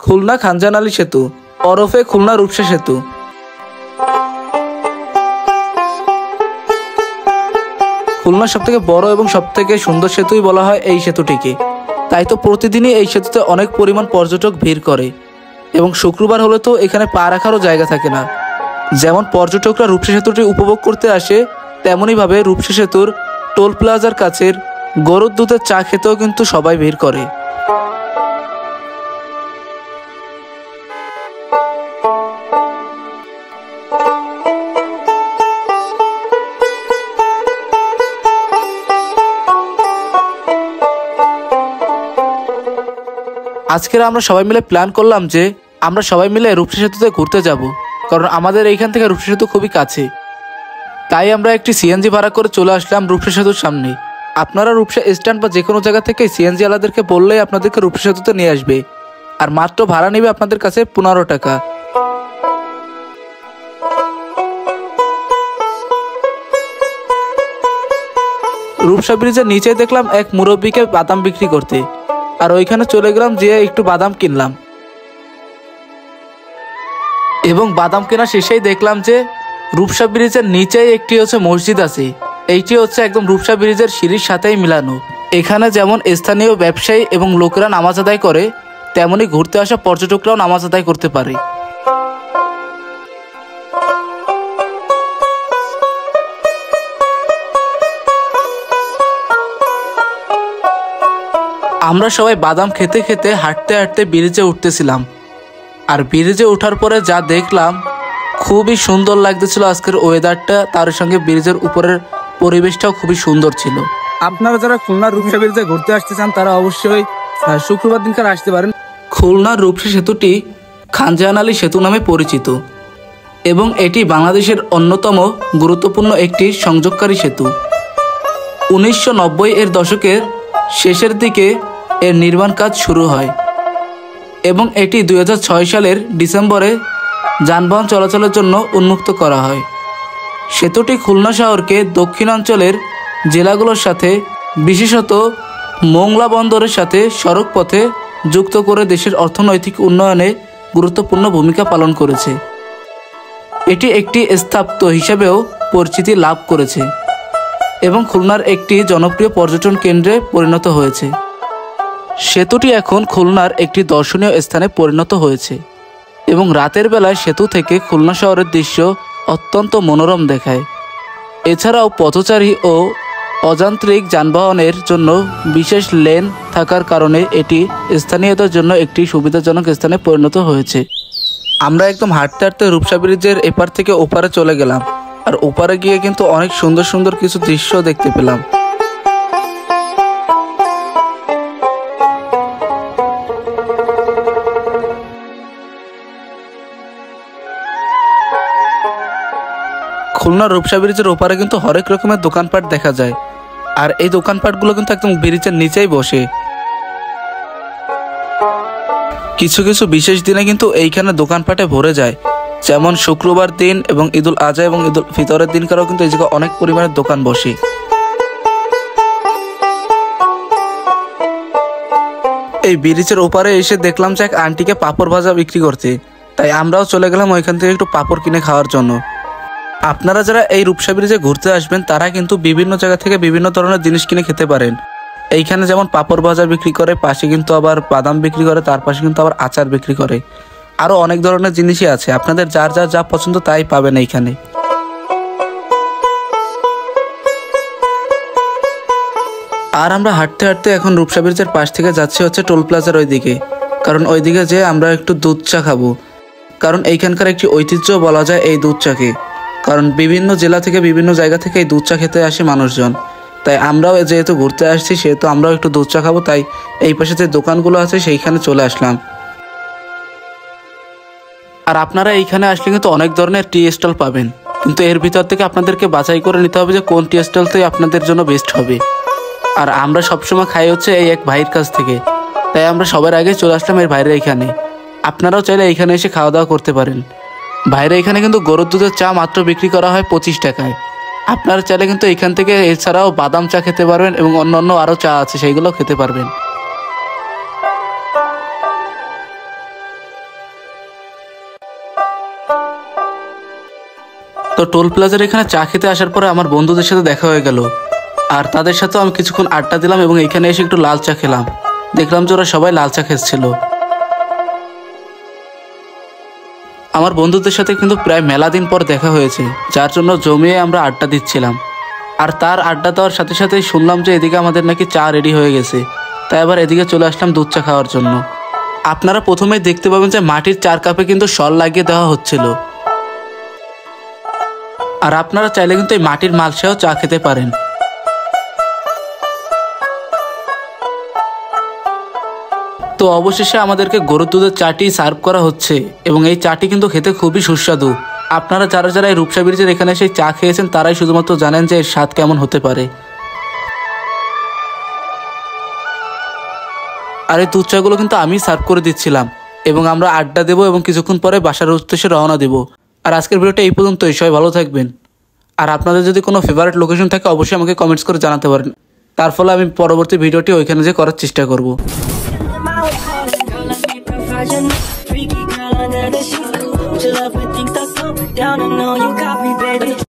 খুলনা খানজাহান আলী সেতু ওরফে খুলনা রূপসা সেতু। খুলনার সবথেকে বড় এবং সবথেকে সুন্দর সেতুই বলা হয় এই সেতুটিকে। তাই তো প্রতিদিনই এই সেতুতে অনেক পরিমাণ পর্যটক ভিড় করে এবং শুক্রবার হলে তো এখানে পা রাখারও জায়গা থাকে না। যেমন পর্যটকরা রূপসা সেতুটি উপভোগ করতে আসে, তেমনইভাবে রূপসা সেতুর টোল প্লাজার কাছের গরুর দুধের চা খেতেও কিন্তু সবাই ভিড় করে। আজকের আমরা সবাই মিলে প্ল্যান করলাম যে আমরা সবাই মিলে রূপসা সেতুতে ঘুরতে যাব, কারণ আমাদের এইখান থেকে রূপসা সেতু খুবই কাছে। তাই আমরা একটি সিএনজি ভাড়া করে চলে আসলাম রূপসা সেতুর সামনে। আপনারা রূপসা স্ট্যান্ড বা যে কোনো জায়গা থেকে সিএনজি আলাদেরকে বললেই আপনাদেরকে রূপসা সেতুতে নিয়ে আসবে, আর মাত্র ভাড়া নেবে আপনাদের কাছে 15 টাকা। রূপসা ব্রিজের নিচে দেখলাম এক মুরব্বীকে বাদাম বিক্রি করতে, আর ওইখানে চলে গেলাম, যেয়ে একটু বাদাম কিনলাম এবং বাদাম কেনা শেষেই দেখলাম যে রূপসা ব্রিজের নিচেই একটি মসজিদ আছে। এইটি একদম রূপসা ব্রিজের সিঁড়ির সাথেই মিলানো। এখানে যেমন স্থানীয় ব্যবসায়ী এবং লোকেরা নামাজ আদায় করে, তেমনি ঘুরতে আসা পর্যটকরাও নামাজ আদায় করতে পারে। আমরা সবাই বাদাম খেতে খেতে হাঁটতে হাঁটতে ব্রিজে উঠতেছিলাম, আর ব্রিজে ওঠার পরে যা দেখলাম খুবই সুন্দর লাগতেছিল আজকের ওয়েদারটা, তার সঙ্গে ব্রিজের উপরের পরিবেশটাও খুবই সুন্দর ছিল। আপনারা যারা খুলনার রূপসা ব্রিজে ঘুরতে আসতে চান তারা অবশ্যই শুক্রবার দিনকার আসতে পারেন। খুলনার রূপসা সেতুটি খানজাহান আলী সেতু নামে পরিচিত এবং এটি বাংলাদেশের অন্যতম গুরুত্বপূর্ণ একটি সংযোগকারী সেতু। 1990 এর দশকের শেষের দিকে এর নির্মাণ কাজ শুরু হয় এবং এটি 2006 সালের ডিসেম্বরে যানবাহন চলাচলের জন্য উন্মুক্ত করা হয়। সেতুটি খুলনা শহরকে দক্ষিণাঞ্চলের জেলাগুলোর সাথে, বিশেষত মোংলা বন্দরের সাথে সড়ক পথে যুক্ত করে দেশের অর্থনৈতিক উন্নয়নে গুরুত্বপূর্ণ ভূমিকা পালন করেছে। এটি একটি স্থাপত্য হিসেবেও পরিচিতি লাভ করেছে এবং খুলনার একটি জনপ্রিয় পর্যটন কেন্দ্রে পরিণত হয়েছে। সেতুটি এখন খুলনার একটি দর্শনীয় স্থানে পরিণত হয়েছে এবং রাতের বেলায় সেতু থেকে খুলনা শহরের দৃশ্য অত্যন্ত মনোরম দেখায়। এছাড়াও পথচারী ও অযান্ত্রিক যানবাহনের জন্য বিশেষ লেন থাকার কারণে এটি স্থানীয়দের জন্য একটি সুবিধাজনক স্থানে পরিণত হয়েছে। আমরা একদম হাঁটতে হাঁটতে রূপসা ব্রিজের এপার থেকে ওপারে চলে গেলাম, আর ওপারে গিয়ে কিন্তু অনেক সুন্দর সুন্দর কিছু দৃশ্য দেখতে পেলাম। খুলনা রূপসা ব্রিজের ওপারে কিন্তু হরেক রকমের দোকানপাট দেখা যায়, আর এই দোকানপাটগুলো কিন্তু একদম ব্রিজের নিচেই বসে। কিছু কিছু বিশেষ দিনে কিন্তু এইখানে দোকানপাটে ভরে যায়, যেমন শুক্রবার দিন এবং ঈদুল আজহা এবং ঈদুল ফিতরের দিনকারও কিন্তু এই জায়গায় অনেক পরিমাণের দোকান বসে। এই ব্রিজের ওপারে এসে দেখলাম যে এক আন্টিকে পাঁপড় ভাজা বিক্রি করতে, তাই আমরাও চলে গেলাম ওইখান থেকে একটু পাঁপড় কিনে খাওয়ার জন্য। আপনারা যারা এই রূপসা ব্রিজে ঘুরতে আসবেন তারা কিন্তু বিভিন্ন জায়গা থেকে বিভিন্ন ধরনের জিনিস কিনে খেতে পারেন। এইখানে যেমন পাঁপড় ভাজা বিক্রি করে, পাশে কিন্তু আবার বাদাম বিক্রি করে, তার পাশে কিন্তু আবার আচার বিক্রি করে, আরও অনেক ধরনের জিনিসই আছে। আপনাদের যার যার যা পছন্দ তাই পাবেন এইখানে। আর আমরা হাঁটতে হাঁটতে এখন রূপসা ব্রিজের পাশ থেকে যাচ্ছি টোল প্লাজার ওইদিকে, কারণ ওইদিকে যেয়ে আমরা একটু দুধ চা খাবো, কারণ এইখানকার একটি ঐতিহ্য বলা যায় এই দুধ চাকে। কারণ বিভিন্ন জেলা থেকে বিভিন্ন জায়গা থেকে এই দুধ চা খেতে আসে মানুষজন, তাই আমরাও যেহেতু ঘুরতে আসছি সেহেতু আমরাও একটু দুধ চা খাবো, তাই এই পাশে যে দোকানগুলো আছে সেইখানে চলে আসলাম। আর আপনারা এইখানে আসলে কিন্তু অনেক ধরনের টি স্টল পাবেন, কিন্তু এর ভিতর থেকে আপনাদেরকে বাছাই করে নিতে হবে যে কোন টি স্টলটাই আপনাদের জন্য বেস্ট হবে। আর আমরা সবসময় খাই এই এক ভাইয়ের কাছ থেকে, তাই আমরা সবার আগে চলে আসলাম এই ভাইয়ের এইখানে। আপনারাও চাইলে এইখানে এসে খাওয়া দাওয়া করতে পারেন। ভাইয়ের এখানে কিন্তু গরুর দুধের চা মাত্র বিক্রি করা হয় 25 টাকায়। আপনারা চাইলে কিন্তু এখান থেকে এছাড়াও বাদাম চা খেতে পারবেন এবং অন্যান্য আরও চা আছে সেইগুলো খেতে পারবেন। টোল প্লাজার এখানে চা খেতে আসার পরে আমার বন্ধুদের সাথে দেখা হয়ে গেল, আর তাদের সাথেও আমি কিছুক্ষণ আড্ডা দিলাম এবং এখানে এসে একটু লাল চা খেলাম। দেখলাম যে ওরা সবাই লাল চা খেয়েছিল। আমার বন্ধুদের সাথে কিন্তু প্রায় মেলা দিন পর দেখা হয়েছে, যার জন্য জমিয়ে আমরা আড্ডা দিচ্ছিলাম। আর তার আড্ডা দেওয়ার সাথে সাথেই শুনলাম যে এদিকে আমাদের নাকি চা রেডি হয়ে গেছে, তাই আবার এদিকে চলে আসলাম দুধ চা খাওয়ার জন্য। আপনারা প্রথমেই দেখতে পাবেন যে মাটির 4 কাপে কিন্তু শল লাগিয়ে দেওয়া হচ্ছিল। আর আপনারা চাইলে কিন্তু এই মাটির মালসাও চা খেতে পারেন। তো অবশেষে আমাদেরকে গরুর দুধের চাটি সার্ভ করা হচ্ছে এবং এই চাটি কিন্তু খেতে খুবই সুস্বাদু। আপনারা যারা যারা এই রূপসা ব্রিজের এখানে সেই চা খেয়েছেন তারাই শুধুমাত্র জানেন যে এর স্বাদ কেমন হতে পারে। আর এই দুধ চাগুলো কিন্তু আমি সার্ভ করে দিচ্ছিলাম এবং আমরা আড্ডা দেবো এবং কিছুক্ষণ পরে বাসার উদ্দেশ্যে রওনা দেবো। আর আজকের ভিডিওটা এই পর্যন্তই। সবাই ভালো থাকবেন। আর আপনাদের যদি কোনো ফেভারিট লোকেশন থাকে অবশ্যই আমাকে কমেন্টস করে জানাতে পারেন, তার ফলে আমি পরবর্তী ভিডিওটি ওইখানে যে করার চেষ্টা করব। Freaky girl under the sheets, cool. Your love when things start going down. I know you got me, baby.